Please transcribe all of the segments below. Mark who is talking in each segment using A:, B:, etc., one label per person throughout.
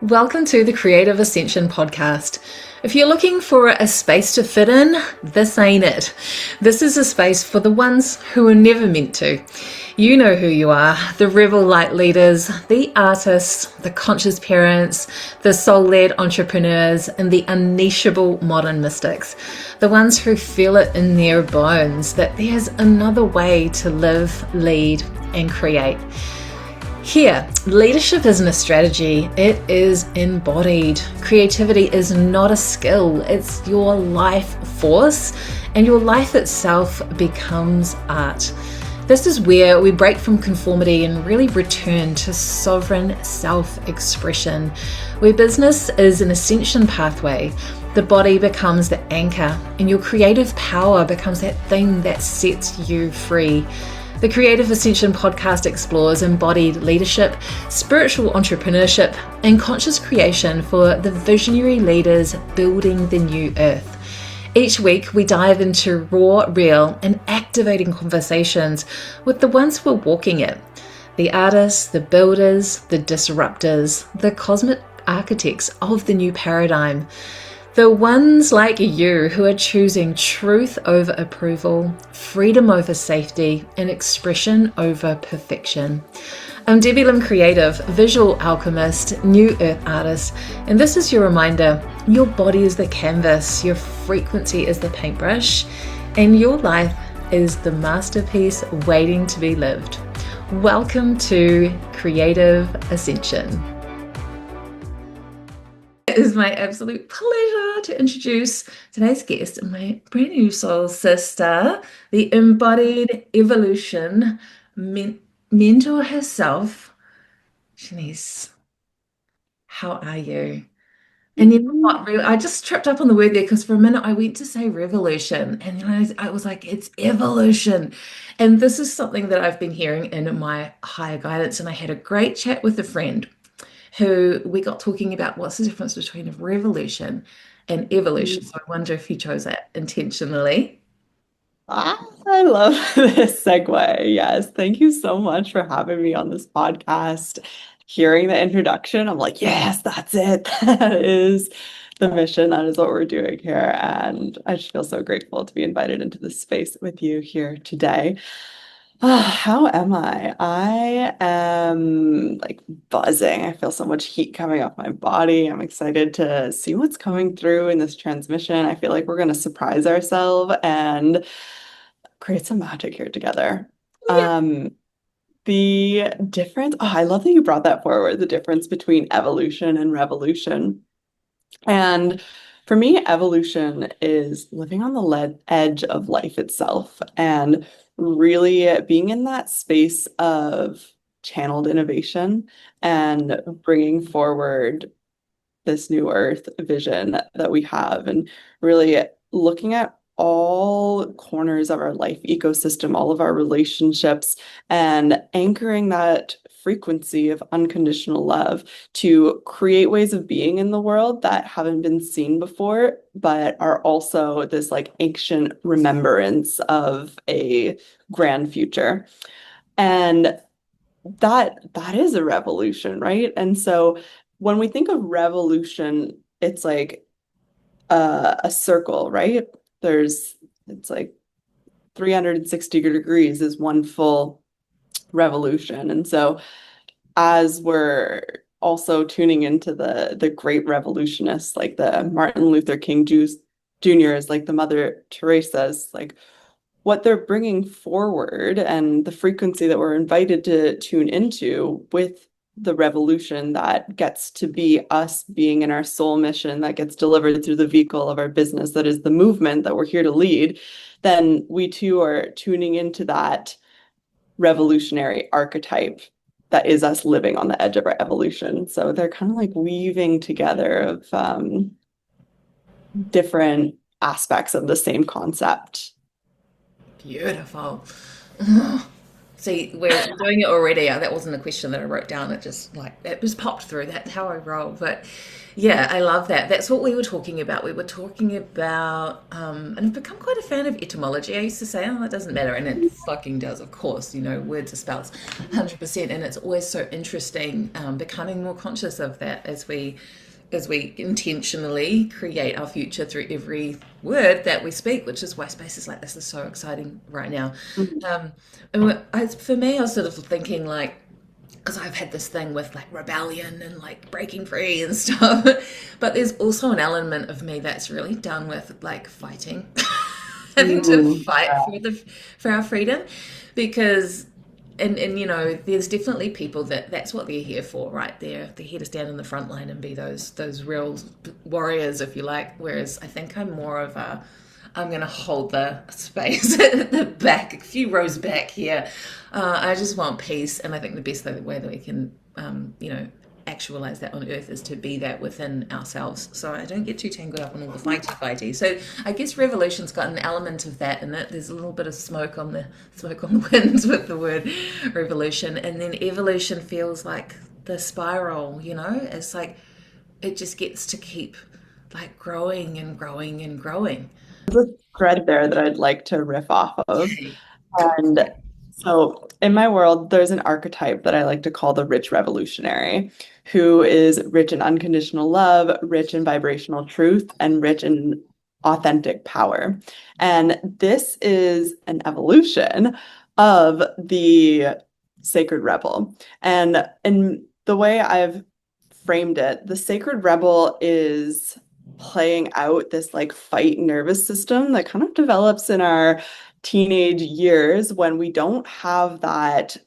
A: Welcome to the Creative Ascension Podcast. If you're looking for a space to fit in, this ain't it. This is a space for the ones who were never meant to. You know who you are, the rebel light leaders, the artists, the conscious parents, the soul-led entrepreneurs, and the unnicheable modern mystics. The ones who feel it in their bones that there's another way to live, lead, and create. Here, leadership isn't a strategy, it is embodied. Creativity is not a skill, it's your life force, and your life itself becomes art. This is where we break from conformity and really return to sovereign self-expression, where business is an ascension pathway. The body becomes the anchor, and your creative power becomes that thing that sets you free. The Creative Ascension Podcast explores embodied leadership, spiritual entrepreneurship, and conscious creation for the visionary leaders building the new earth. Each week, we dive into raw, real, and activating conversations with the ones who are walking it. The artists, the builders, the disruptors, the cosmic architects of the new paradigm. The ones like you who are choosing truth over approval, freedom over safety, and expression over perfection. I'm Debbie Lim Creative, visual alchemist, new earth artist, and this is your reminder, your body is the canvas, your frequency is the paintbrush, and your life is the masterpiece waiting to be lived. Welcome to Creative Ascension. It is my absolute pleasure to introduce today's guest, my brand new soul sister, the Embodied Evolution Mentor herself, Chenisse. How are you? And you know what? I just tripped up on the word there because for a minute I went to say revolution, and I was like, it's evolution. And this is something that I've been hearing in my higher guidance, and I had a great chat with a friend who we got talking about what's the difference between a revolution and evolution. So I wonder if you chose that intentionally.
B: I love this segue. Yes. Thank you so much for having me on this podcast. Hearing the introduction, I'm like, yes, that's it. That is the mission. That is what we're doing here. And I just feel so grateful to be invited into this space with you here today. How am I? I am like buzzing. I feel so much heat coming off my body. I'm excited to see what's coming through in this transmission. I feel like we're going to surprise ourselves and create some magic here together.
A: Yeah.
B: The difference, I love that you brought that forward, the difference between evolution and revolution. And for me, evolution is living on the edge of life itself and really being in that space of channeled innovation and bringing forward this new earth vision that we have and really looking at all corners of our life ecosystem, all of our relationships, and anchoring that frequency of unconditional love to create ways of being in the world that haven't been seen before, but are also this like ancient remembrance of a grand future. And that is a revolution, right? And so when we think of revolution, it's like a circle, right? It's like 360 degrees is one full revolution. And so as we're also tuning into the great revolutionists, like the Martin Luther King Jr. is like the Mother Teresa's, like what they're bringing forward and the frequency that we're invited to tune into with the revolution that gets to be us being in our soul mission that gets delivered through the vehicle of our business, that is the movement that we're here to lead, then we too are tuning into that revolutionary archetype that is us living on the edge of our evolution. So they're kind of like weaving together of different aspects of the same concept.
A: Beautiful. See, we're doing it already. That wasn't a question that I wrote down. It just like it was popped through. That's how I roll. But yeah, I love that. That's what we were talking about. We were talking about, and I've become quite a fan of etymology. I used to say, oh, that doesn't matter, and it fucking does, of course. You know, words are spells, 100%, and it's always so interesting becoming more conscious of that as we intentionally create our future through every word that we speak, which is why spaces like this are so exciting right now.
B: Mhm.
A: For me, I was sort of thinking like, because I've had this thing with like rebellion and like breaking free and stuff, but there's also an element of me that's really done with like fighting, having to
B: Mm,
A: fight for our freedom, because and you know there's definitely people that's what they're here for, right? They're here to stand in the front line and be those real warriors, if you like, whereas I think I'm more of a I'm going to hold the space at the back, a few rows back here. I just want peace, and I think the best way that we can you know actualize that on earth is to be that within ourselves, so I don't get too tangled up in all the fighty. So I guess revolution's got an element of that in it. There's a little bit of smoke on the winds with the word revolution, and then evolution feels like the spiral, you know. It's like it just gets to keep like growing and growing and growing.
B: there's a thread there that I'd like to riff off of.
A: Okay, cool.
B: And so in my world, there's an archetype that I like to call the rich revolutionary, who is rich in unconditional love, rich in vibrational truth, and rich in authentic power. And this is an evolution of the sacred rebel. And in the way I've framed it, the sacred rebel is playing out this like fight nervous system that kind of develops in our teenage years when we don't have that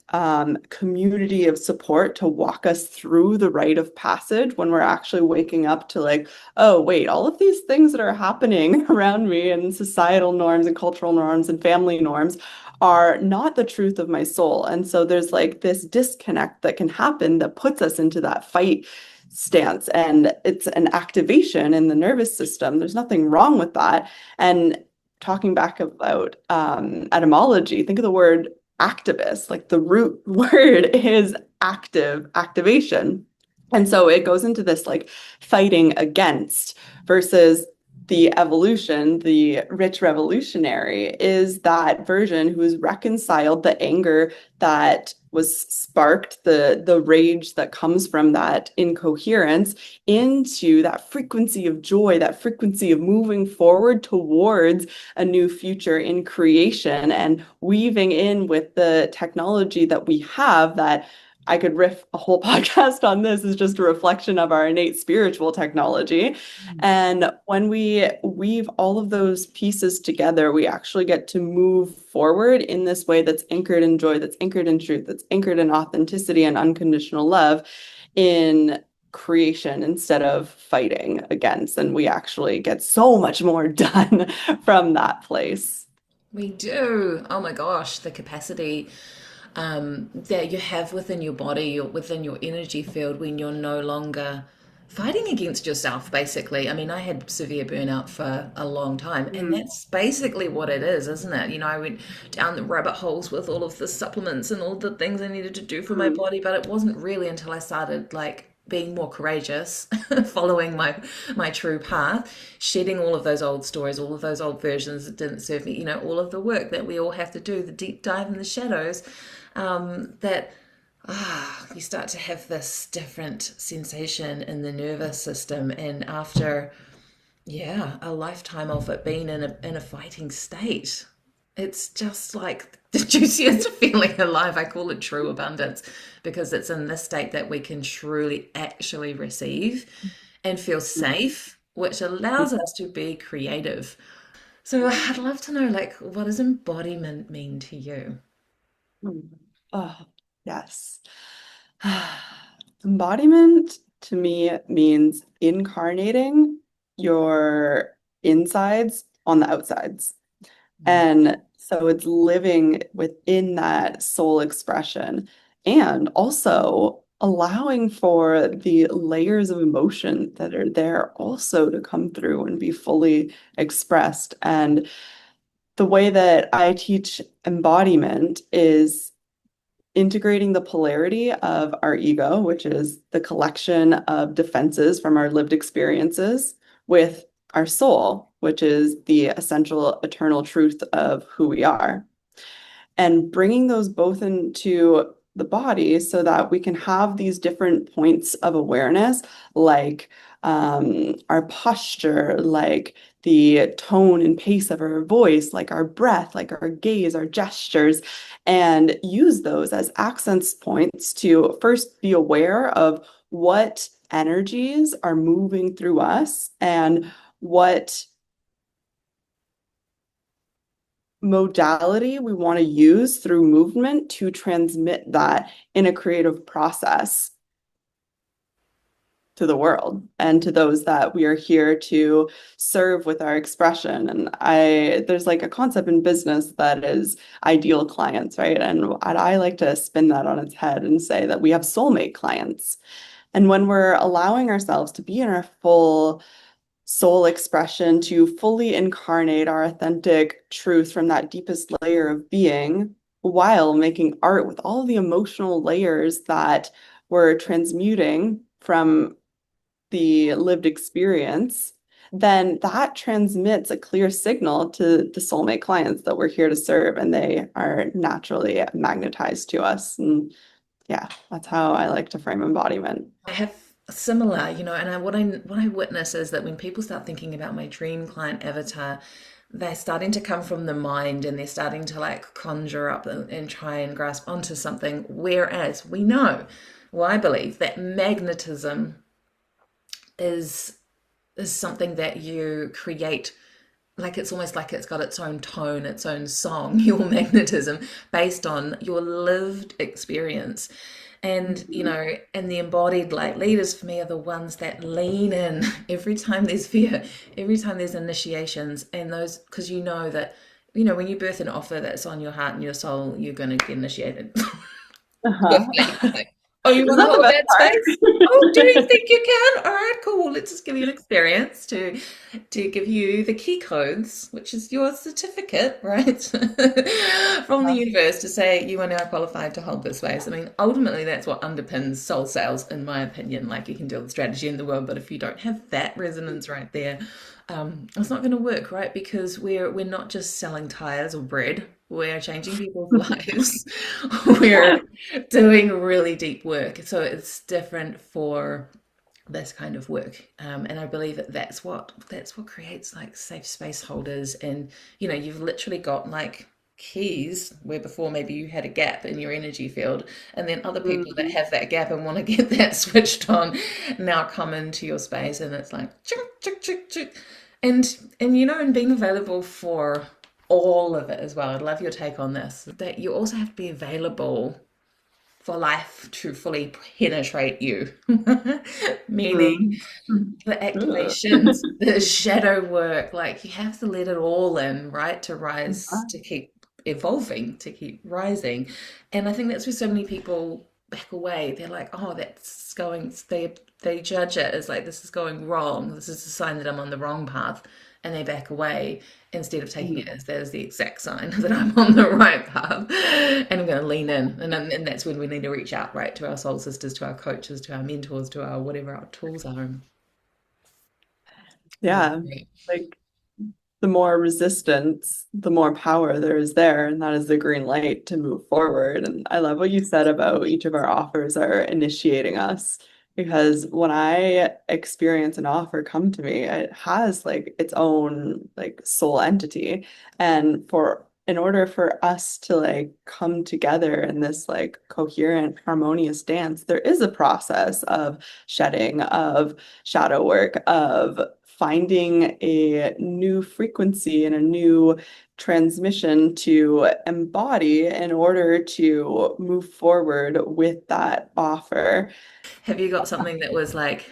B: community of support to walk us through the rite of passage, when we're actually waking up to like, oh, wait, all of these things that are happening around me and societal norms and cultural norms and family norms are not the truth of my soul. And so there's like this disconnect that can happen that puts us into that fight stance, and it's an activation in the nervous system. There's nothing wrong with that. And talking back about etymology, think of the word activist, like the root word is activation. And so it goes into this like fighting against versus the evolution. The rich revolutionary is that version who's reconciled the anger that was sparked, the rage that comes from that incoherence, into that frequency of joy, that frequency of moving forward towards a new future in creation, and weaving in with the technology that we have. That I could riff a whole podcast on. This is just a reflection of our innate spiritual technology. And when we weave all of those pieces together, we actually get to move forward in this way that's anchored in joy, that's anchored in truth, that's anchored in authenticity and unconditional love, in creation instead of fighting against. And we actually get so much more done from that place.
A: We do. Oh my gosh, the capacity that you have within your body, within your energy field when you're no longer fighting against yourself, basically. I mean, I had severe burnout for a long time, and
B: Mm.
A: that's basically what it is, isn't it? You know, I went down the rabbit holes with all of the supplements and all the things I needed to do for my body, but it wasn't really until I started like being more courageous, following my true path, shedding all of those old stories, all of those old versions that didn't serve me, you know, all of the work that we all have to do, the deep dive in the shadows, that you start to have this different sensation in the nervous system. And after, yeah, a lifetime of it being in a fighting state, it's just like the juiciest feeling alive. I call it true abundance because it's in this state that we can truly actually receive and feel safe, which allows us to be creative. So I'd love to know, like, what does embodiment mean to you?
B: Mm. Oh, yes. Embodiment to me means incarnating your insides on the outsides. And so it's living within that soul expression, and also allowing for the layers of emotion that are there also to come through and be fully expressed. And the way that I teach embodiment is integrating the polarity of our ego, which is the collection of defenses from our lived experiences, with our soul, which is the essential eternal truth of who we are, and bringing those both into the body so that we can have these different points of awareness, like our posture, like the tone and pace of our voice, like our breath, like our gaze, our gestures, and use those as access points to first be aware of what energies are moving through us and what modality we want to use through movement to transmit that in a creative process to the world and to those that we are here to serve with our expression. And there's like a concept in business that is ideal clients, right? And I like to spin that on its head and say that we have soulmate clients. And when we're allowing ourselves to be in our full soul expression, to fully incarnate our authentic truth from that deepest layer of being, while making art with all the emotional layers that we're transmuting from the lived experience, then that transmits a clear signal to the soulmate clients that we're here to serve, and they are naturally magnetized to us. And yeah, that's how I like to frame embodiment.
A: I have similar, and what I witness is that when people start thinking about my dream client avatar, they're starting to come from the mind and they're starting to like conjure up and try and grasp onto something. Whereas we know, well, I believe that magnetism is something that you create, like it's almost like it's got its own tone, its own song, your magnetism, based on your lived experience. And and the embodied like leaders for me are the ones that lean in every time there's fear, every time there's initiations, and those, because that when you birth an offer that's on your heart and your soul, you're going to get initiated.
B: Uh-huh.
A: Oh, you
B: Is
A: want to
B: that the
A: hold
B: best
A: that
B: part?
A: space? Oh, do you think you can? All right, cool. Let's just give you an experience to give you the key codes, which is your certificate, right? From the universe to say you are now qualified to hold this space. I mean, ultimately, that's what underpins soul sales, in my opinion. Like you can do all the strategy in the world, but if you don't have that resonance right there, it's not going to work, right? Because we're not just selling tires or bread. We're changing people's lives. We're doing really deep work. So it's different for this kind of work. And I believe that that's what creates like safe space holders. And you've literally got like keys where before maybe you had a gap in your energy field, and then other people that
B: Mhm.
A: have that gap and want to get that switched on now come into your space, and it's like chick, chick, chick, chick. And being available for all of it as well. I'd love your take on this. That you also have to be available for life to fully penetrate you. Meaning
B: Mhm.
A: the
B: Ugh.
A: activations, the shadow work, like you have to let it all in, right? To rise, to keep evolving, to keep rising. And I think that's where so many people back away. They're like, oh, that's going, they judge it as like, this is going wrong. This is a sign that I'm on the wrong path. And they back away instead of taking it as that is the exact sign that I'm on the right path and I'm going to lean in. And that's when we need to reach out, right, to our soul sisters, to our coaches, to our mentors, to our whatever our tools are. Yeah,
B: Yeah,
A: great.
B: like the more resistance, the more power there is there, and that is the green light to move forward. And I love what you said about each of our offers are initiating us, because when I experience an offer come to me, it has like its own like soul entity. And for in order for us to like come together in this like coherent, harmonious dance, there is a process of shedding, of shadow work, of finding a new frequency and a new transmission to embody in order to move forward with that offer.
A: Have you got something that was like,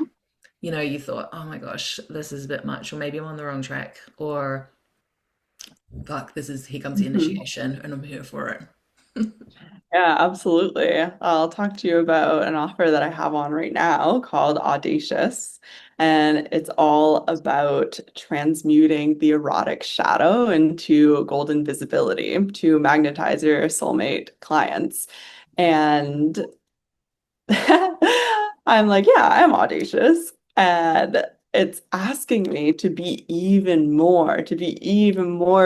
A: you thought, oh my gosh, this is a bit much, or maybe I'm on the wrong track, or fuck, here comes the
B: Mhm.
A: initiation and I'm here for it.
B: Yeah, absolutely. I'll talk to you about an offer that I have on right now called Audacious. And it's all about transmuting the erotic shadow into golden visibility to magnetize your soulmate clients. And I'm like, yeah, I'm audacious. And it's asking me to be even more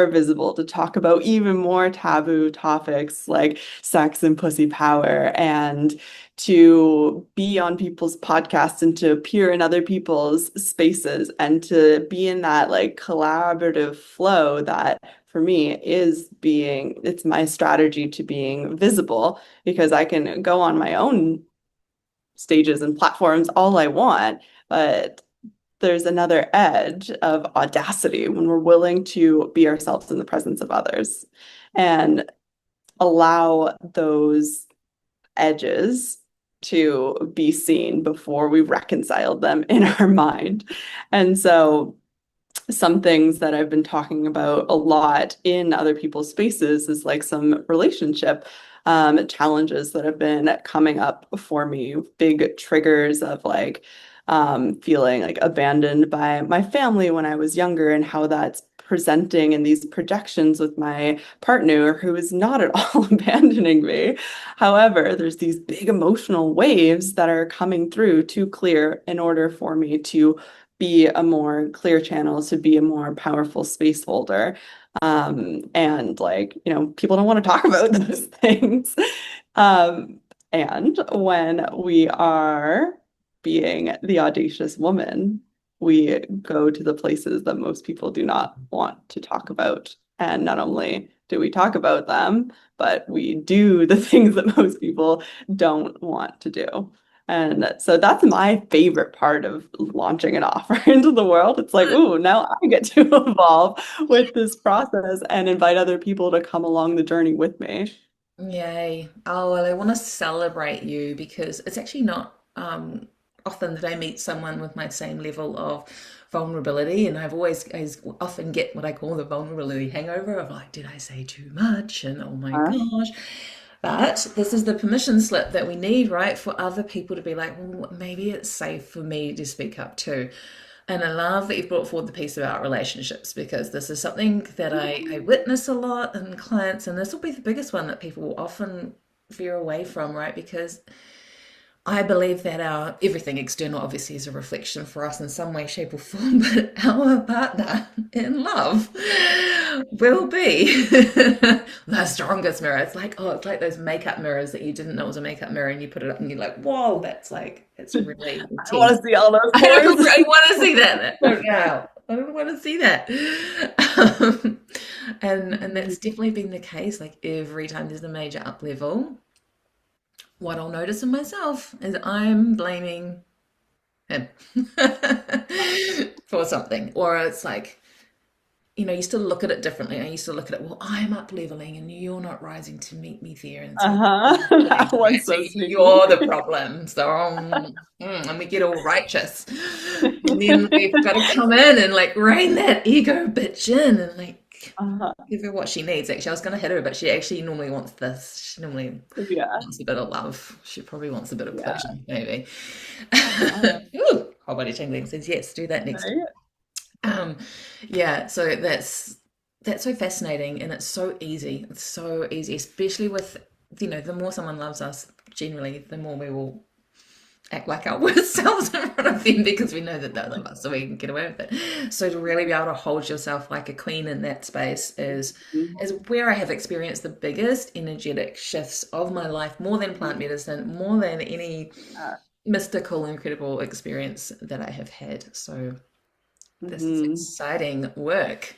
B: visible, to talk about even more taboo topics like sex and pussy power, and to be on people's podcasts and to appear in other people's spaces and to be in that like collaborative flow that for me it's my strategy to being visible because I can go on my own stages and platforms all I want, but there's another edge of audacity when we're willing to be ourselves in the presence of others and allow those edges to be seen before we reconcile them in our mind. And so some things that I've been talking about a lot in other people's spaces is like some relationship challenges that have been coming up for me, big triggers of like feeling like abandoned by my family when I was younger and how that's presenting in these projections with my partner who is not at all abandoning me. However, there's these big emotional waves that are coming through too clear in order for me to be a more clear channel, to be a more powerful space holder. And like, people don't want to talk about those things. And when we are being the audacious woman, we go to the places that most people do not want to talk about. And not only do we talk about them, but we do the things that most people don't want to do. And so that's my favorite part of launching an offer into the world. It's like, ooh, now I get to evolve with this process and invite other people to come along the journey with me.
A: Yay. Oh, well, I want to celebrate you because it's actually not often that I meet someone with my same level of vulnerability. And I often get what I call the vulnerability hangover of like, did I say too much? And oh my
B: Huh?
A: gosh. But this is the permission slip that we need, right? For other people to be like, well, maybe it's safe for me to speak up too. And I love that you've brought forward the piece about relationships because this is something that I witness a lot in clients, and this will be the biggest one that people will often veer away from, right? Because I believe that our everything external obviously is a reflection for us in some way, shape, or form, but our partner in love will be the strongest mirror. It's like, oh, it's like those makeup mirrors that you didn't know was a makeup mirror and you put it up and you're like, whoa, that's like, it's really
B: I want
A: intense.
B: to see all those
A: I don't
B: pores.
A: really want to see that. No, I don't want to see that. Um, and that's definitely been the case. Like every time there's a major up level, what I'll notice in myself is I'm blaming him for something. Or it's like, you used to look at it differently. I used to look at it, well, I'm up leveling and you're not rising to meet me there. And so
B: Uh-huh. That
A: right?
B: one's
A: So
B: so sneaky.
A: you're the problem. So, and we get all righteous. And then we've got to come in and like rein that ego bitch in and like
B: Uh-huh.
A: give her what she needs. Actually, I was going to hit her, but she actually normally wants this. She normally
B: Yeah.
A: wants a bit of love. She probably wants a bit of
B: Yeah.
A: pleasure, maybe.
B: Uh-huh.
A: Ooh, whole body tingling says yes. Do that next time.
B: Right?
A: Um, yeah. So that's so fascinating, and it's so easy. It's so easy, especially with the more someone loves us, generally, the more we will act like our worst selves in front of them because we know that they love us, so we can get away with it. So to really be able to hold yourself like a queen in that space is where I have experienced the biggest energetic shifts of my life, more than plant medicine, more than any mystical, incredible experience that I have had. So this is
B: Mm-hmm.
A: exciting work.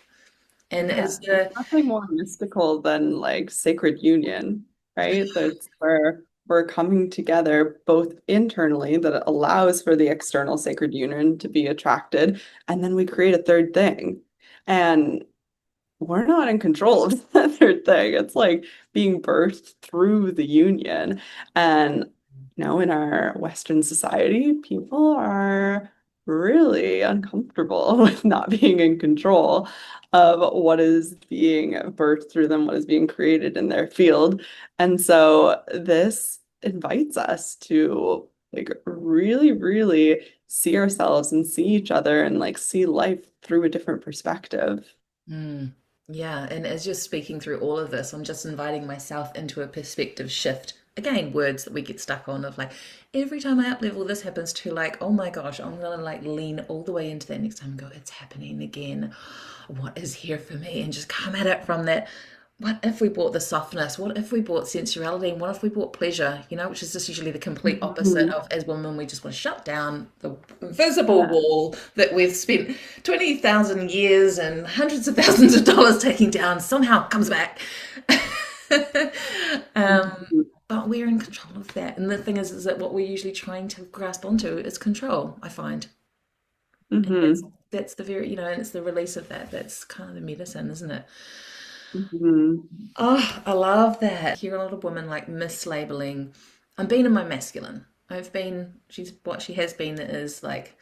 A: And
B: Yeah,
A: is
B: there's
A: the
B: nothing more mystical than like sacred union, right? That's where we're coming together both internally that allows for the external sacred union to be attracted, and then we create a third thing. And we're not in control of that third thing. It's like being birthed through the union. And, in our Western society, people are really uncomfortable with not being in control of what is being birthed through them, what is being created in their field. And so this invites us to like really, really see ourselves and see each other and like see life through a different perspective.
A: yeah, and as you're speaking through all of this, I'm just inviting myself into a perspective shift again, words that we get stuck on of like, every time I up level, this happens, to like, oh my gosh, I'm gonna like lean all the way into that next time and go, it's happening again. What is here for me? And just come at it from that. What if we brought the softness? What if we brought sensuality? And what if we brought pleasure? You know, which is just usually the complete opposite
B: Mhm.
A: of, as women, we just want to shut down the invisible
B: Yeah.
A: wall that we've spent 20,000 years and hundreds of thousands of dollars taking down, somehow comes back.
B: Mhm.
A: But we're in control of that. And the thing is that what we're usually trying to grasp onto is control, I find. And
B: Mhm.
A: that's the very, you know, and it's the release of that. That's kind of the medicine, isn't it?
B: Mhm.
A: Oh, I love that. I hear a lot of women like mislabeling. I'm being in my masculine. She's what she has been is like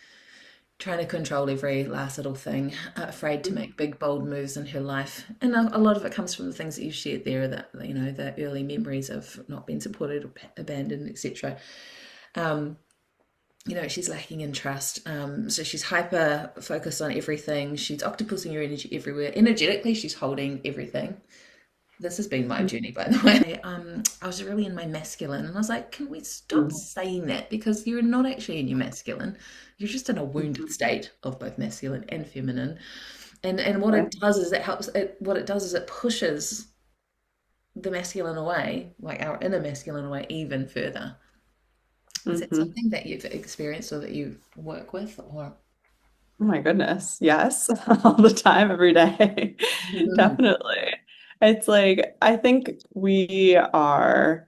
A: trying to control every last little thing, afraid to make big, bold moves in her life. And a lot of it comes from the things that you shared there, that, you know, the early memories of not being supported or abandoned, etc. Um, you know, she's lacking in trust. So she's hyper focused on everything. She's octopusing her energy everywhere. Energetically, she's holding everything. This has been my journey, by the way. I was really in my masculine, and I was like, can we stop
B: Mhm.
A: saying that? Because you're not actually in your masculine. You're just in a wounded
B: Mhm.
A: state of both masculine and feminine. And what
B: Right.
A: it does is it helps it what it does is it pushes the masculine away, like our inner masculine away, even further. Is that
B: Mhm.
A: something that you've experienced or that you work with, or
B: Oh my goodness. Yes. All the time, every day.
A: Mhm.
B: Definitely. It's like I think we have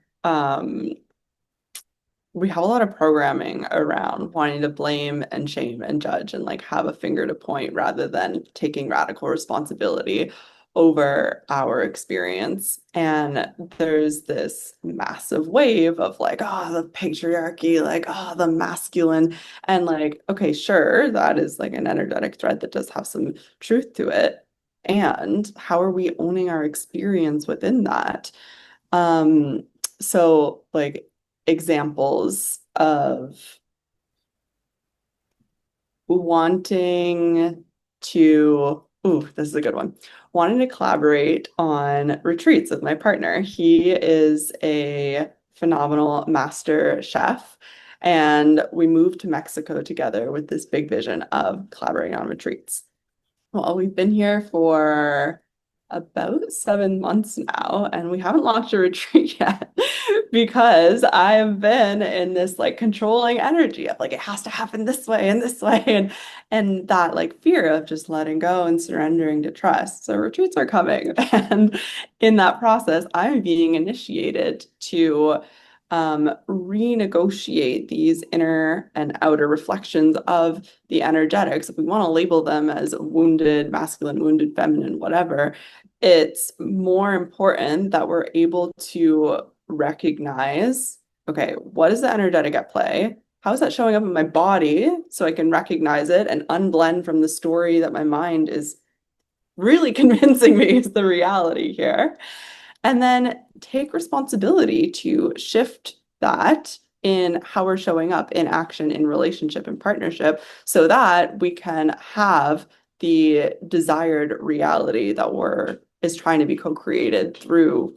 B: a lot of programming around wanting to blame and shame and judge and like have a finger to point rather than taking radical responsibility over our experience. And there's this massive wave of like, oh, the patriarchy, like, oh, the masculine. And like, okay, sure, that is like an energetic thread that does have some truth to it. And how are we owning our experience within that? Um, so like examples of wanting this is a good one. Wanting to collaborate on retreats with my partner. He is a phenomenal master chef, and we moved to Mexico together with this big vision of collaborating on retreats. Well, we've been here for about 7 months now, and we haven't launched a retreat yet because I've been in this like controlling energy of like it has to happen this way, and that like fear of just letting go and surrendering to trust. So retreats are coming, and in that process, I'm being initiated to renegotiate these inner and outer reflections of the energetics. If we want to label them as wounded masculine, wounded feminine, whatever, it's more important that we're able to recognize, okay, what is the energetic at play? How is that showing up in my body so I can recognize it and unblend from the story that my mind is really convincing me is the reality here? And then take responsibility to shift that in how we're showing up in action, in relationship, and partnership, so that we can have the desired reality that we're is trying to be co-created through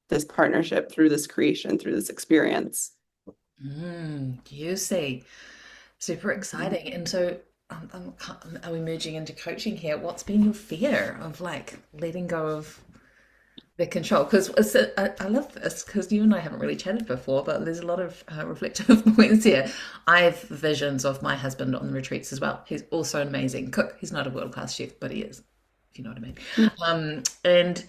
B: this partnership, through this creation, through this experience.
A: Juicy, super exciting. And so, are we merging into coaching here? What's been your fear of like letting go of the control? Because I love this because you and I haven't really chatted before, but there's a lot of reflective points here. I have visions of my husband on the retreats as well. He's also an amazing cook. He's not a world-class chef, but he is, if you know what I mean. And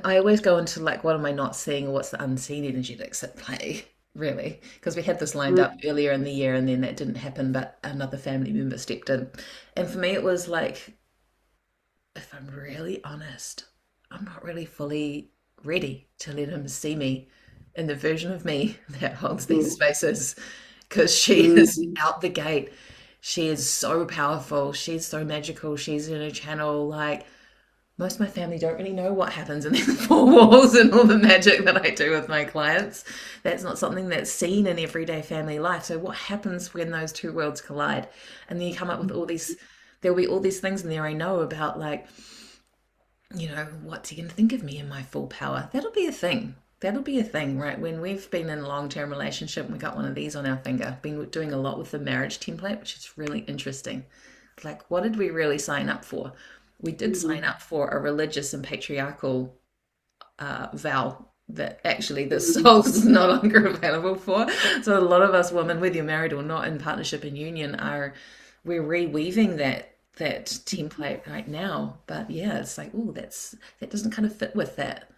A: I always go into like, what am I not seeing, or what's the unseen energetics at play, really? Because we had this lined up earlier in the year and then that didn't happen, but another family member stepped in. And for me, it was like, if I'm really honest, I'm not really fully ready to let him see me in the version of me that holds these spaces, because she is out the gate. She is so powerful. She's so magical. She's in a channel. Like, most of my family don't really know what happens in the four walls and all the magic that I do with my clients. That's not something that's seen in everyday family life. So what happens when those two worlds collide? And then you come up with all these, there'll be all these things in there I know about, like, you know, what's he going to think of me in my full power? That'll be a thing. that'll be a thing, right? When we've been in a long-term relationship and we got one of these on our finger, been doing a lot with the marriage template, which is really interesting. Like, what did we really sign up for? We did sign
B: Mhm.
A: up for a religious and patriarchal vow that actually the
B: Mhm.
A: soul is no longer available for. So a lot of us women, whether you're married or not, in partnership and union, are we're reweaving that template right now. But yeah, it's like, oh, that doesn't kind of fit with that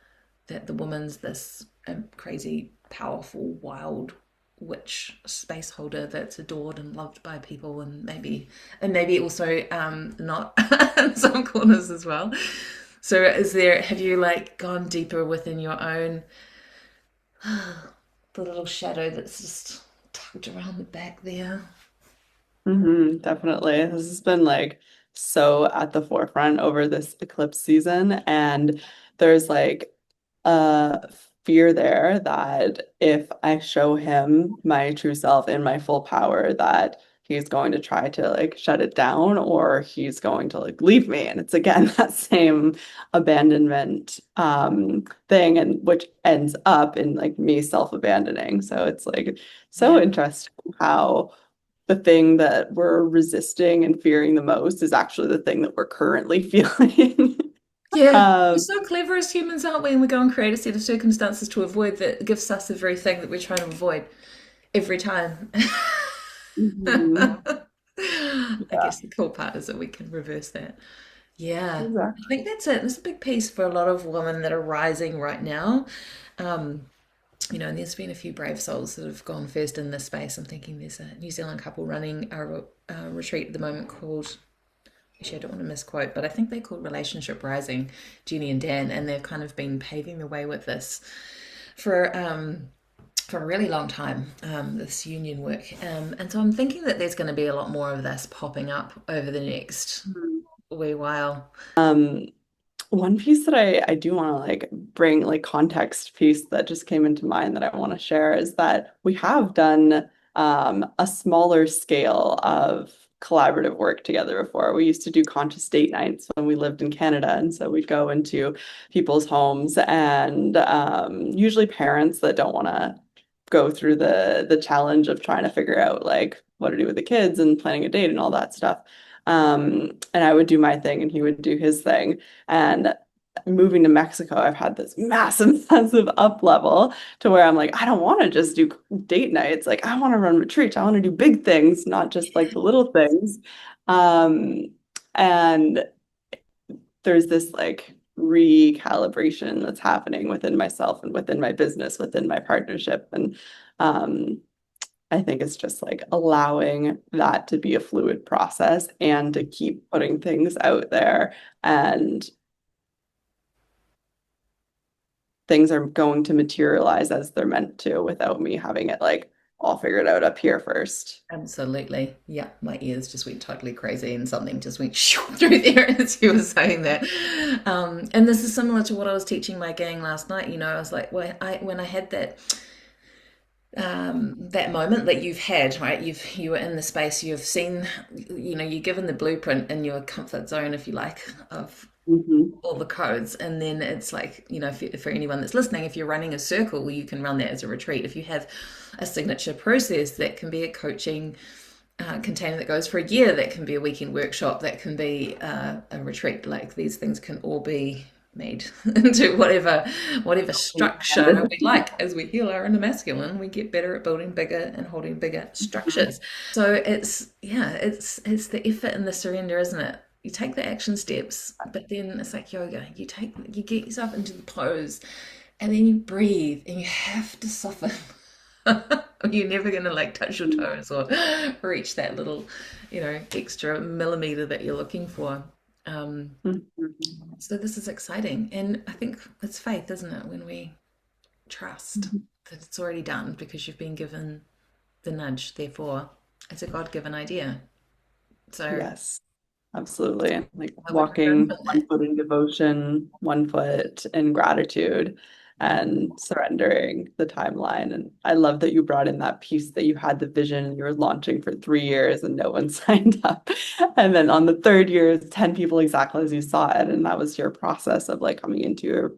A: the woman's this crazy, powerful, wild witch space holder that's adored and loved by people, and maybe also not in some corners as well. So have you like gone deeper within your own the little shadow that's just tugged around the back there?
B: Definitely. This has been like so at the forefront over this eclipse season. And there's like a fear there that if I show him my true self in my full power, that he's going to try to like shut it down or he's going to like leave me. And it's again that same abandonment thing, and which ends up in like me self-abandoning. So it's like so
A: Yeah.
B: interesting how the thing that we're resisting and fearing the most is actually the thing that we're currently feeling.
A: Yeah. We're
B: Um,
A: so clever as humans, aren't we? And we go and create a set of circumstances to avoid that gives us the very thing that we're trying to avoid every time.
B: mhm.
A: I
B: Yeah,
A: guess the cool part is that we can reverse that. Yeah, I
B: exactly.
A: think that's it. It's a big piece for a lot of women that are rising right now. Um, and there's been a few brave souls that have gone first in this space. I'm thinking there's a New Zealand couple running a retreat at the moment called, actually, I don't want to misquote, but I think they're called Relationship Rising, Jenny and Dan, and they've kind of been paving the way with this for for a really long time, this union work. And so I'm thinking that there's going to be a lot more of this popping up over the next
B: Mhm.
A: wee while.
B: Um, One piece that I do want to like bring like context piece that just came into mind that I want to share is that we have done a smaller scale of collaborative work together before. We used to do conscious date nights when we lived in Canada, and so we'd go into people's homes and usually parents that don't want to go through the challenge of trying to figure out like what to do with the kids and planning a date and all that stuff. And I would do my thing and he would do his thing. And moving to Mexico, I've had this massive sense of up level to where I'm like, I don't want to just do date nights. Like, I want to run retreats. I want to do big things, not just like the little things. Um, and there's this like recalibration that's happening within myself and within my business, within my partnership. And um, I think it's just like allowing that to be a fluid process and to keep putting things out there, and things are going to materialize as they're meant to without me having it like all figured out up here first.
A: Absolutely. Yeah, my ears just went totally crazy and something just went shoo through there as you were saying that. And this is similar to what I was teaching my gang last night. I was like, when I had that moment that you've had, right? You were in the space, you've seen, you're given the blueprint in your comfort zone, if you like, of
B: Mhm.
A: all the codes. And then it's like, for anyone that's listening, if you're running a circle, well, you can run that as a retreat. If you have a signature process, that can be a coaching container that goes for a year, that can be a weekend workshop, that can be a retreat. Like, these things can all be made into whatever structure we like. As we heal our inner masculine, we get better at building bigger and holding bigger structures. So it's the effort and the surrender, isn't it? You take the action steps, but then it's like yoga. You get yourself into the pose, and then you breathe, and you have to soften. You're never going to like touch your toes or reach that little, extra millimeter that you're looking for. Um,
B: Mhm.
A: so this is exciting, and I think it's faith, isn't it? When we trust
B: Mhm.
A: that it's already done because you've been given the nudge. Therefore, it's a God-given idea. So
B: Yes, absolutely. Like
A: I would return
B: walking
A: from that.
B: one foot in devotion, one foot in gratitude. and surrendering the timeline. And I love that you brought in that piece that you had the vision and you were launching for 3 years and no one signed up. And then on the third year, 10 people exactly as you saw it. And that was your process of like coming into your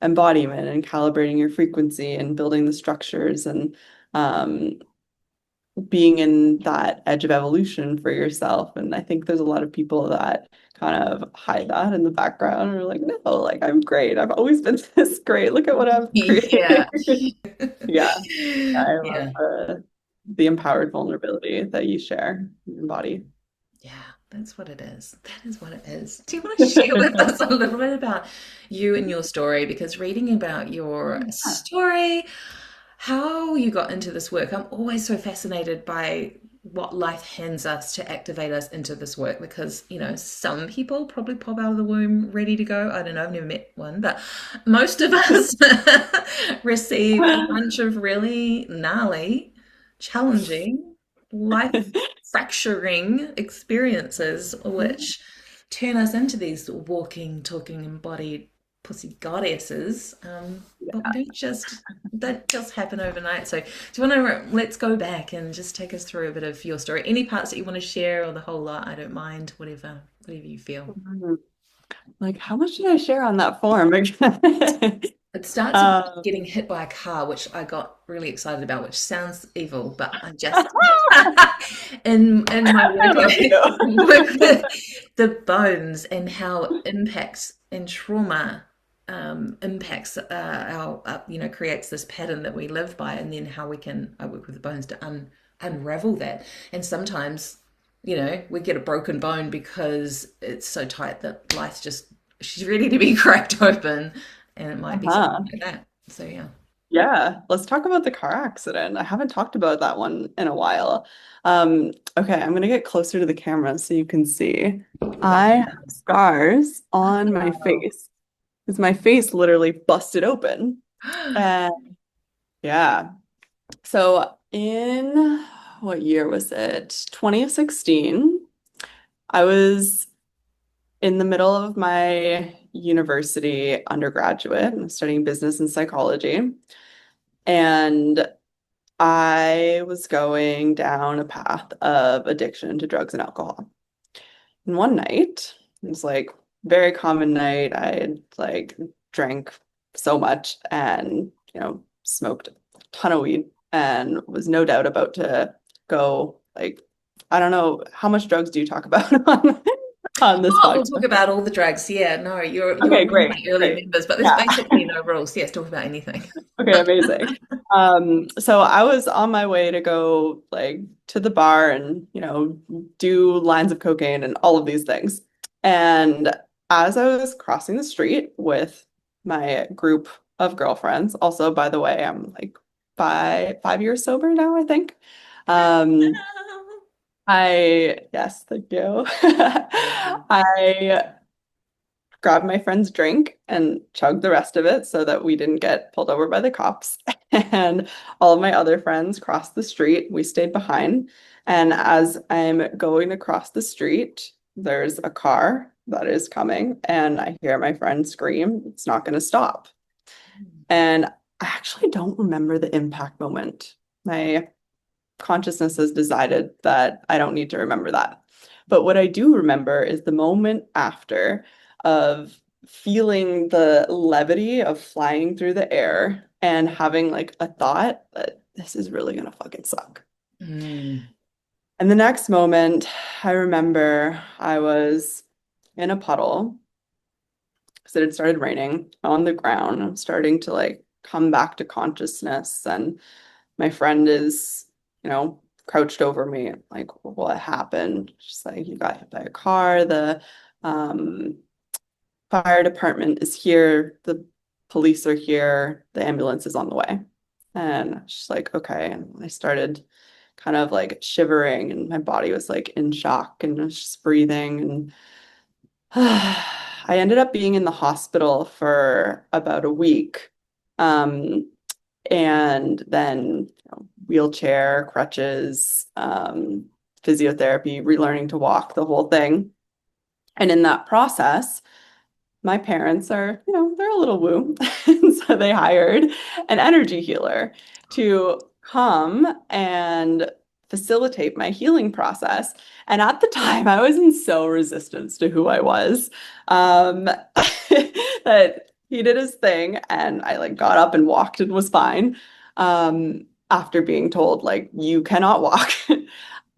B: embodiment and calibrating your frequency and building the structures and um, being in that edge of evolution for yourself. And I think there's a lot of people that kind of hide that in the background and are like, no, like I'm great. I've always been this great. Look at what I've created.
A: Yeah.
B: Yeah, I love
A: Yeah.
B: the empowered vulnerability that you share in your body.
A: Yeah, that's what it is. That is what it is. Do you want to share with us a little bit about you and your story? Because reading about your
B: Yeah.
A: story, how you got into this work, I'm always so fascinated by what life hands us to activate us into this work because, some people probably pop out of the womb ready to go. I don't know, I've never met one, but most of us receive a bunch of really gnarly, challenging, life fracturing experiences which turn us into these walking, talking, embodied pussy goddesses. But we don't just happen overnight. So do you want to let's go back and just take us through a bit of your story? Any parts that you want to share or the whole lot, I don't mind, whatever you feel.
B: Like, how much did I share on that form?
A: It starts with
B: um,
A: getting hit by a car, which I got really excited about, which sounds evil, but I just in my
B: I
A: work,
B: love you.
A: with the bones and how it impacts and trauma impacts our creates this pattern that we live by, and then how we can I work with the bones to unravel that. And sometimes, we get a broken bone because it's so tight that life's just she's ready to be cracked open, and it might be something
B: Uh-huh.
A: like that. So yeah.
B: Yeah, let's talk about the car accident. I haven't talked about that one in a while. Okay, I'm gonna get closer to the camera so you can see. I
A: Wow.
B: have scars on my
A: Wow.
B: face because my face literally busted open. And yeah, so in what year was it? 2016. I was in the middle of my university undergraduate. I'm studying business and psychology. And I was going down a path of addiction to drugs and alcohol. And one night, it was like very common night. I had like drank so much and, smoked a ton of weed and was no doubt about to go like, I don't know, how much drugs do you talk about on this
A: Oh, we'll talk
B: podcast?
A: about all the drugs. Yeah, no, you're
B: Okay,
A: one of
B: great,
A: my early
B: great.
A: members, but there's
B: Yeah.
A: basically no rules. Yes, talk about anything.
B: Okay, amazing. So I was on my way to go like to the bar and, do lines of cocaine and all of these things. And as I was crossing the street with my group of girlfriends, also, by the way, I'm like 5 years sober now, I think. Um, yes, thank you. I grabbed my friend's drink and chugged the rest of it so that we didn't get pulled over by the cops. And all of my other friends crossed the street. We stayed behind. And as I'm going across the street, there's a car that is coming, and I hear my friend scream, "It's not going to stop." And I actually don't remember the impact moment. My consciousness has decided that I don't need to remember that. But what I do remember is the moment after of feeling the levity of flying through the air and having like a thought that this is really gonna fucking suck.
A: Mm.
B: And the next moment, I remember I was in a puddle because it had started raining on the ground. I'm starting to like come back to consciousness, and my friend is, crouched over me, like, what happened? She's like, you got hit by a car. The um, fire department is here. The police are here. The ambulance is on the way. And she's like, okay. And I started kind of like shivering, and my body was like in shock, and I was just breathing. And I ended up being in the hospital for about a week. Um, and then wheelchair, crutches, physiotherapy, relearning to walk, the whole thing. And in that process, my parents are, they're a little woo. And so they hired an energy healer to come and facilitate my healing process. And at the time, I was in so resistance to who I was, that he did his thing and I like got up and walked and was fine. After being told like you cannot walk.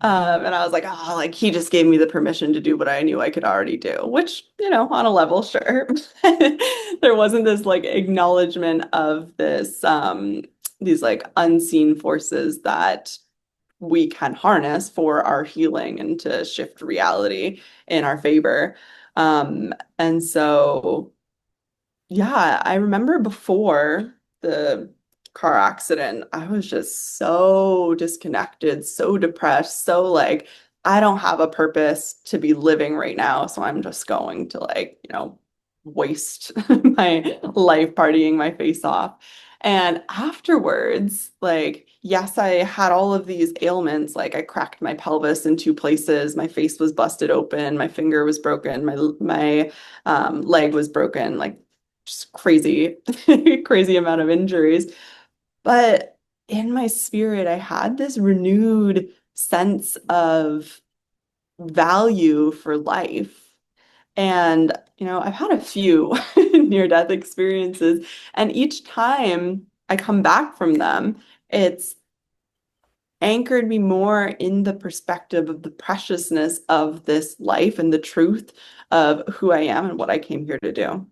B: And I was like, oh, like he just gave me the permission to do what I knew I could already do, which, on a level, sure. There wasn't this like acknowledgement of these like unseen forces that we can harness for our healing and to shift reality in our favor. And so yeah, I remember before the car accident, I was just so disconnected, so depressed, so like, I don't have a purpose to be living right now. So I'm just going to like, waste my life partying my face off. And afterwards, like, yes, I had all of these ailments. Like I cracked my pelvis in two places, my face was busted open, my finger was broken, my leg was broken, like just crazy, crazy amount of injuries. But in my spirit, I had this renewed sense of value for life. And, I've had a few near-death experiences, and each time I come back from them, it's anchored me more in the perspective of the preciousness of this life and the truth of who I am and what I came here to do.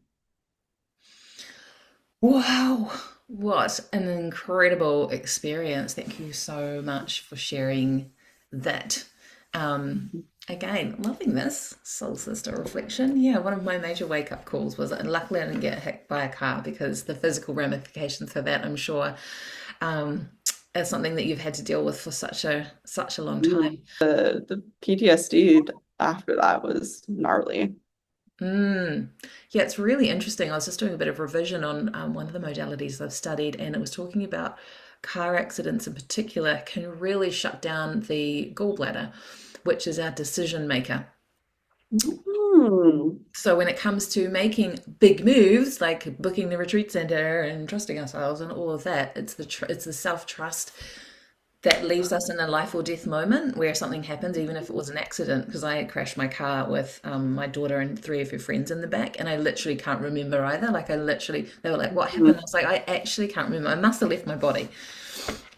A: Wow, what an incredible experience. Thank you so much for sharing that. Um, Again, loving this soul sister reflection. Yeah, one of my major wake up calls was, and luckily I didn't get hit by a car because the physical ramifications for that, I'm sure, um, is something that you've had to deal with for such a long
B: Mm.
A: time.
B: The PTSD after that was gnarly.
A: Mm. Yeah, it's really interesting. I was just doing a bit of revision on one of the modalities I've studied, and it was talking about car accidents in particular can really shut down the gallbladder, which is our decision maker.
B: Mm.
A: So when it comes to making big moves like booking the retreat center and trusting ourselves and all of that, it's the self-trust that leaves us in a life or death moment where something happens, even if it was an accident. Because I crashed my car with my daughter and three of her friends in the back, and I literally can't remember either. Like they were like, "What happened?" I was like, "I actually can't remember. I must have left my body."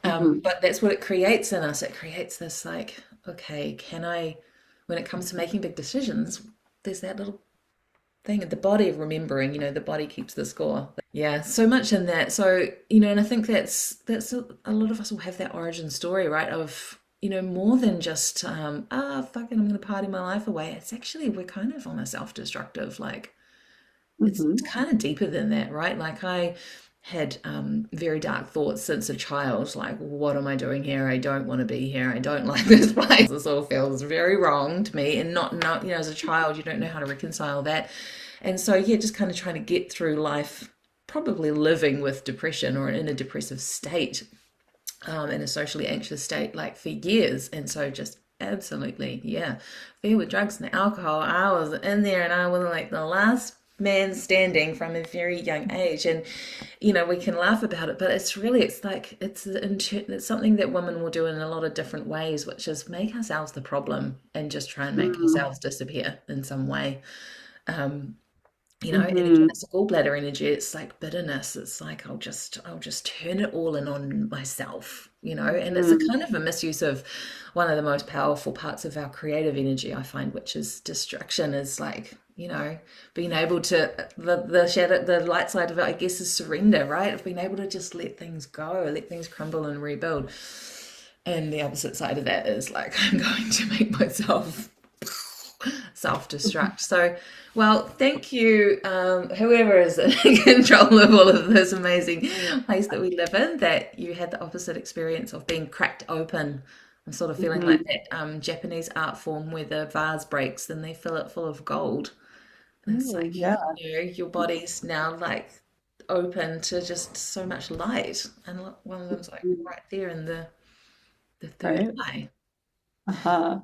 B: Mhm.
A: But that's what it creates in us. It creates this like, okay, can I? When it comes to making big decisions, there's that little thing at the body of remembering. The body keeps the score. Yeah, so much in that. So, and I think that's a lot of us will have that origin story, right? Of, more than just fuck it, I'm gonna party my life away. It's actually we're kind of on a self-destructive, like it's
B: Mhm.
A: kind of deeper than that, right? Like I had very dark thoughts since a child, like, what am I doing here? I don't want to be here. I don't like this place. This all feels very wrong to me. And not, as a child, you don't know how to reconcile that. And so, yeah, just kind of trying to get through life, probably living with depression or in a depressive state, in a socially anxious state, like for years. And so just absolutely, yeah, be with drugs and alcohol. I was in there and I was like the last man standing from a very young age. And, we can laugh about it, but it's like, it's something that women will do in a lot of different ways, which is make ourselves the problem and just try and make
B: Mhm.
A: ourselves disappear in some way. Um, and again,
B: Mhm.
A: it's a gallbladder energy. It's like bitterness. It's like I'll just turn it all in on myself, and it's a
B: Mhm.
A: kind of a misuse of one of the most powerful parts of our creative energy, I find, which is distraction, is like, being able to the shadow, the light side of it, I guess, is surrender, right? Of being able to just let things go, let things crumble and rebuild. And the opposite side of that is like, I'm going to make myself self-destruct. So, well, thank you, whoever is in control of all of this amazing place that we live in, that you had the opposite experience of being cracked open. I'm sort of feeling like
B: Mhm.
A: that Japanese art form where the vase breaks and they fill it full of gold. And it's
B: Oh,
A: like,
B: yeah.
A: your body's now like open to just so much light. And look, one of them's like
B: Mhm.
A: right there in the third
B: Right.
A: eye.
B: Uh-huh.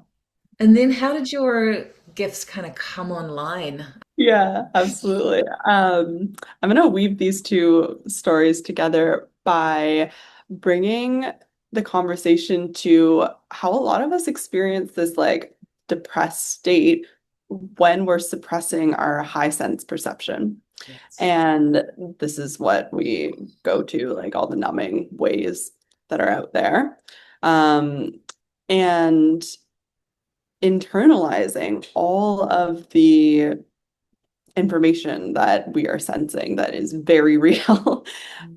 A: And then how did your gifts kind of come online?
B: Yeah, absolutely. I'm going to weave these two stories together by bringing the conversation to how a lot of us experience this like depressed state when we're suppressing our high sense perception.
A: Yes.
B: And this is what we go to, like all the numbing ways that are out there. Um, and internalizing all of the information that we are sensing that is very real.
A: Mm.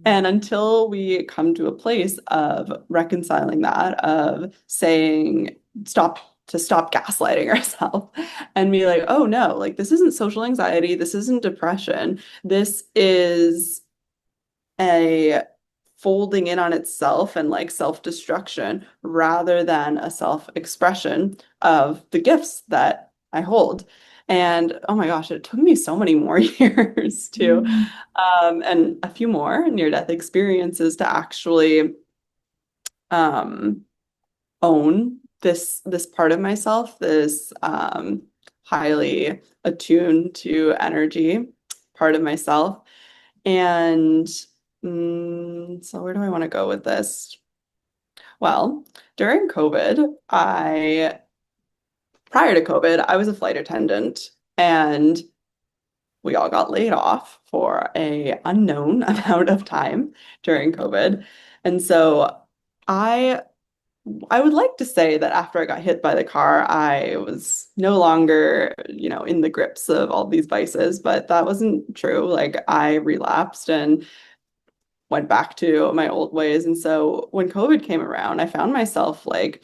B: And until we come to a place of reconciling that, of saying, stop gaslighting ourselves and be like, oh no, like this isn't social anxiety, this isn't depression, this is a folding in on itself and like self-destruction rather than a self-expression of the gifts that I hold. And oh my gosh, it took me so many more years to,
A: Mm.
B: and a few more near-death experiences to actually um, own this part of myself, this highly attuned to energy part of myself. And so where do I want to go with this? Well, during COVID, prior to COVID, I was a flight attendant and we all got laid off for a unknown amount of time during COVID. And so I I would like to say that after I got hit by the car, I was no longer, in the grips of all these vices, but that wasn't true. Like I relapsed and went back to my old ways. And so when COVID came around, I found myself like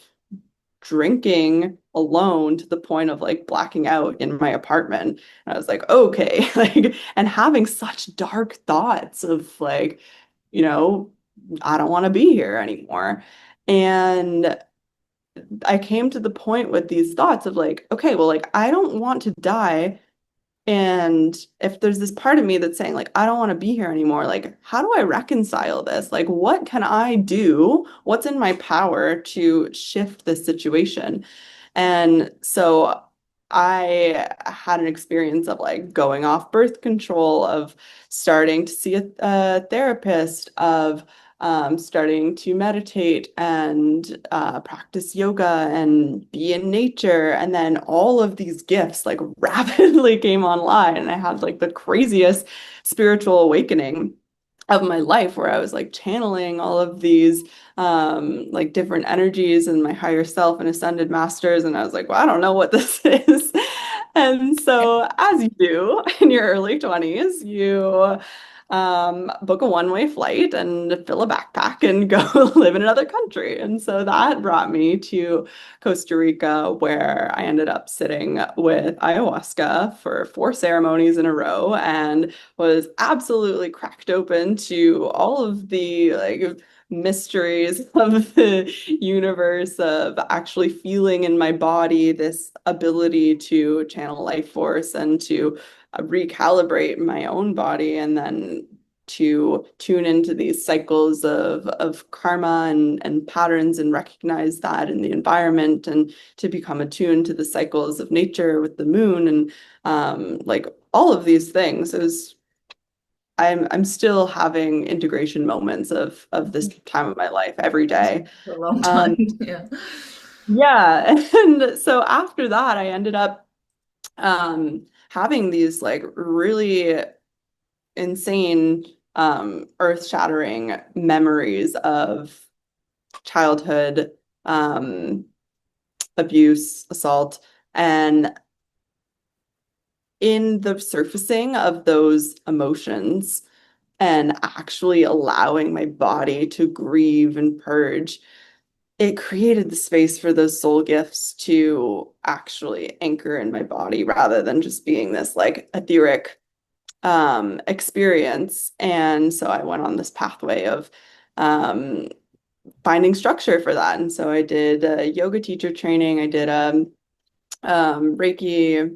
B: drinking alone to the point of like blacking out in my apartment. And I was like, okay, like, and having such dark thoughts of like, you know, I don't want to be here anymore. And I came to the point with these thoughts of like, okay, well, like, I don't want to die. And if there's this part of me that's saying, like, I don't want to be here anymore, like, how do I reconcile this? Like, what can I do? What's in my power to shift this situation? And so I had an experience of like going off birth control, of starting to see a therapist, of starting to meditate and practice yoga and be in nature. And then all of these gifts like rapidly came online. And I had like the craziest spiritual awakening of my life where I was like channeling all of these like different energies and my higher self and ascended masters. And I was like, well, I don't know what this is. And so, as you do in your early 20s, you book a one-way flight and fill a backpack and go live in another country. And so that brought me to Costa Rica, where I ended up sitting with ayahuasca for 4 ceremonies in a row and was absolutely cracked open to all of the like mysteries of the universe, of actually feeling in my body this ability to channel life force and to recalibrate my own body, and then to tune into these cycles of karma and patterns and recognize that in the environment, and to become attuned to the cycles of nature with the moon and like all of these things. It was I'm still having integration moments of this time of my life every day.
A: For a long time.
B: Um,
A: Yeah.
B: yeah. And so after that, I ended up having these like really insane, earth-shattering memories of childhood abuse, assault, and in the surfacing of those emotions and actually allowing my body to grieve and purge, it created the space for those soul gifts to actually anchor in my body rather than just being this like etheric experience. And so I went on this pathway of um, finding structure for that. And so I did a yoga teacher training. I did a Reiki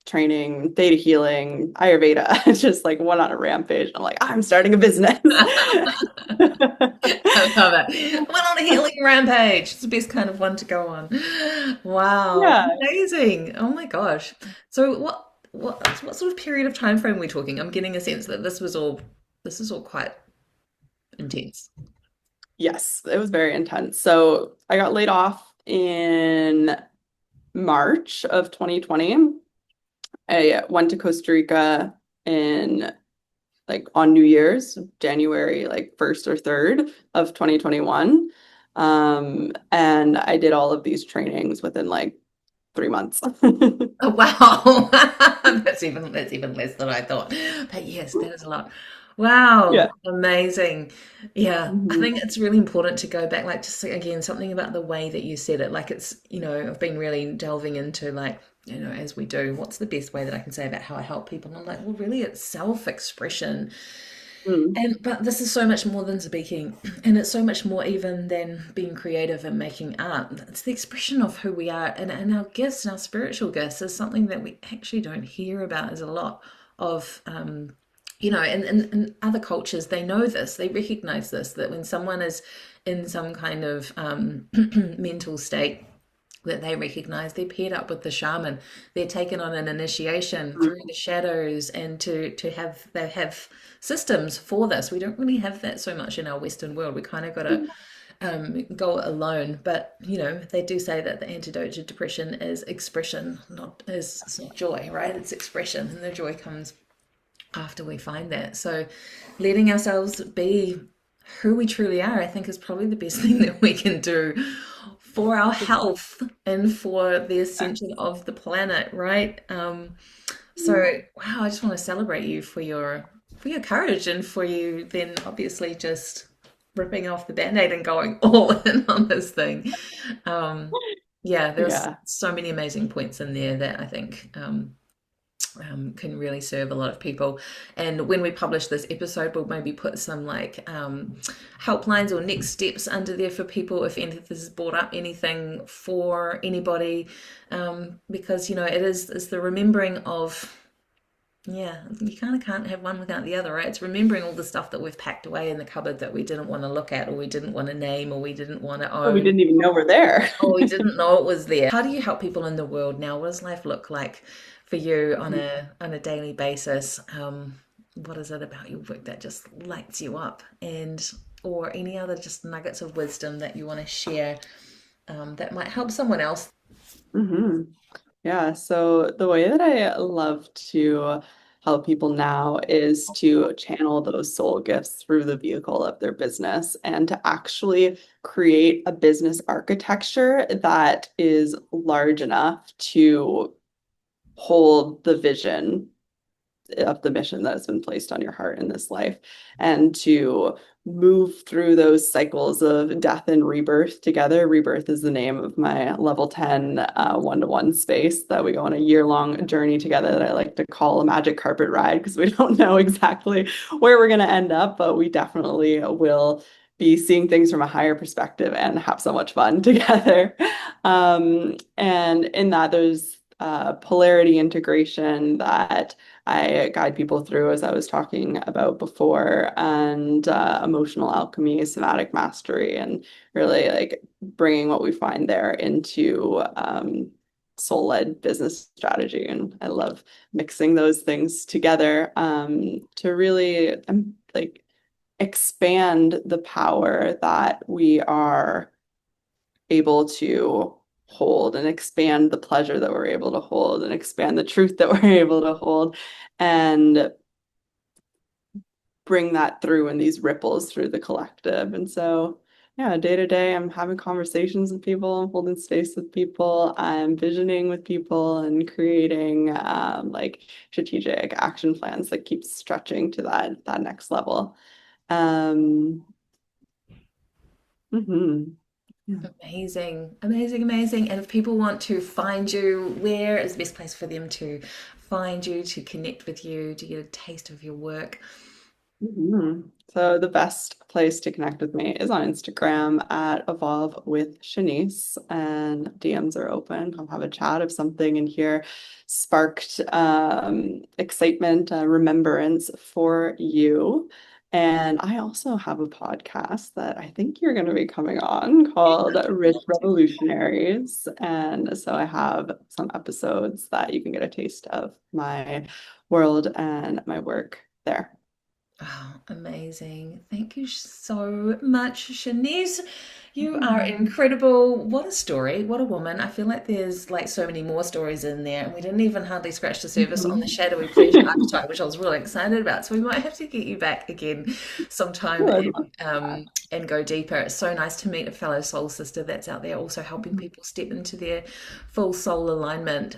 B: training, theta healing, Ayurveda. It's just like went on a rampage. I'm like, I'm starting a business.
A: I love it. Went on a healing rampage. It's the best kind of one to go on. Wow,
B: Yeah.
A: amazing. Oh my gosh. So what sort of period of time frame are we talking? I'm getting a sense that this is all quite intense.
B: Yes, it was very intense. So I got laid off in March of 2020. I went to Costa Rica in like on New Year's, January like 1st or 3rd of 2021. And I did all of these trainings within like 3 months.
A: Oh, wow. That's even less than I thought. But yes, that is a lot. Wow,
B: Yeah.
A: amazing. Yeah, I
B: Mhm.
A: think it's really important to go back, like just again, something about the way that you said it. Like it's, I've been really delving into like, as we do, what's the best way that I can say about how I help people? And I'm like, well, really it's self-expression.
B: Mm.
A: And but this is so much more than speaking, and it's so much more even than being creative and making art. It's the expression of who we are, and our gifts and our spiritual gifts is something that we actually don't hear about as a lot of. In other cultures, they know this, they recognize this, that when someone is in some kind of mental state, that they recognize they're paired up with the shaman. They're taken on an initiation through the shadows, and to have they have systems for this. We don't really have that so much in our Western world. We kind of got to go alone. But they do say that the antidote to depression is expression, not is it's not joy, right? It's expression, and the joy comes after we find that. So letting ourselves be who we truly are, I think, is probably the best thing that we can do for our health and for the ascension of the planet, right? So wow, I just want to celebrate you for your courage, and for you then obviously just ripping off the band-aid and going all in on this thing. Um, yeah, there's
B: Yeah.
A: so many amazing points in there that I think can really serve a lot of people. And when we publish this episode, we'll maybe put some like helplines or next steps under there for people if any of this has brought up anything for anybody. Because it is it's the remembering of, yeah, you kind of can't have one without the other, right? It's remembering all the stuff that we've packed away in the cupboard that we didn't want to look at, or we didn't want to name, or we didn't want to
B: Oh, we
A: own.
B: didn't even know we're there.
A: Oh, we didn't know it was there. How do you help people in the world now? What does life look like for you on a daily basis? What is it about your work that just lights you up? And or any other just nuggets of wisdom that you want to share that might help someone else?
B: hmm Yeah, so the way that I love to help people now is to channel those soul gifts through the vehicle of their business and to actually create a business architecture that is large enough to hold the vision of the mission that has been placed on your heart in this life, and to move through those cycles of death and rebirth together. Rebirth is the name of my level 10 one-to-one space that we go on a year-long journey together that I like to call a magic carpet ride, because we don't know exactly where we're going to end up, but we definitely will be seeing things from a higher perspective and have so much fun together. And in that, there's polarity integration that I guide people through, as I was talking about before, and emotional alchemy, somatic mastery, and really like bringing what we find there into soul-led business strategy. And I love mixing those things together to really like expand the power that we are able to hold, and expand the pleasure that we're able to hold, and expand the truth that we're able to hold, and bring that through in these ripples through the collective. And so, yeah, day to day, I'm having conversations with people, I'm holding space with people, I'm visioning with people, and creating like strategic action plans that keep stretching to that next level. Um, mhm. Yeah.
A: Amazing, amazing, amazing. And if people want to find you, where is the best place for them to find you, to connect with you, to get a taste of your work?
B: So the best place to connect with me is on Instagram at Evolve with Chenisse, and DMs are open. I'll have a chat if something in here sparked excitement, remembrance for you. And I also have a podcast that I think you're going to be coming on called Rich Revolutionaries. And so I have some episodes that you can get a taste of my world and my work there.
A: Oh, amazing. Thank you so much, Chenisse. You are incredible. What a story. What a woman. I feel like there's like so many more stories in there, and we didn't even hardly scratch the surface on the shadowy pleasure archetype, which I was really excited about. So we might have to get you back again sometime and go deeper. It's so nice to meet a fellow soul sister that's out there also helping people step into their full soul alignment.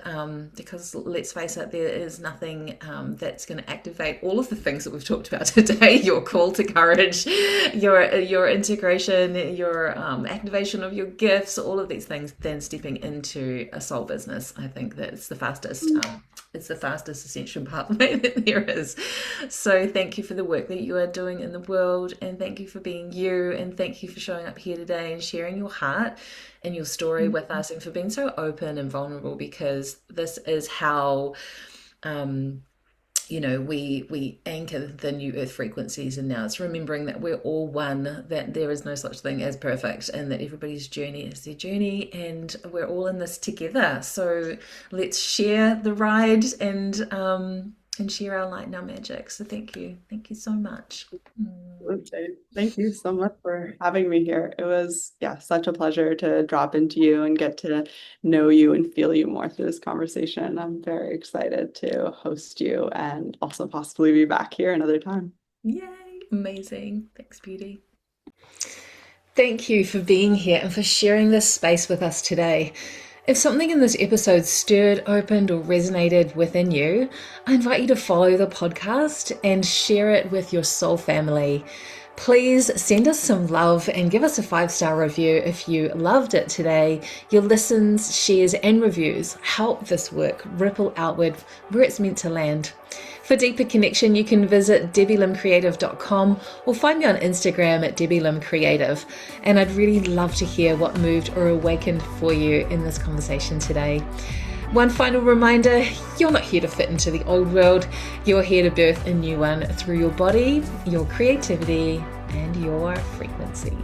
A: Because let's face it, there is nothing that's going to activate all of the things that we've talked about today. Your call to courage, your integration, your activation of your gifts, all of these things, then stepping into a soul business. I think that it's the fastest ascension pathway that there is. So thank you for the work that you are doing in the world, and thank you for being you, and thank you for showing up here today and sharing your heart and your story with us, and for being so open and vulnerable, because this is how we anchor the new earth frequencies. And now it's remembering that we're all one, that there is no such thing as perfect, and that everybody's journey is their journey, and we're all in this together. So let's share the ride and share our light and our magic. So thank you so much.
B: Thank you so much for having me here. It was such a pleasure to drop into you and get to know you and feel you more through this conversation. I'm very excited to host you and also possibly be back here another time.
A: Yay, amazing. Thanks, beauty. Thank you for being here and for sharing this space with us today. If something in this episode stirred, opened, or resonated within you, I invite you to follow the podcast and share it with your soul family. Please send us some love and give us a 5-star review if you loved it today. Your listens, shares, and reviews help this work ripple outward where it's meant to land. For deeper connection, you can visit debbielimcreative.com or find me on Instagram at debbielimcreative. And I'd really love to hear what moved or awakened for you in this conversation today. One final reminder, you're not here to fit into the old world. You're here to birth a new one through your body, your creativity, and your frequency.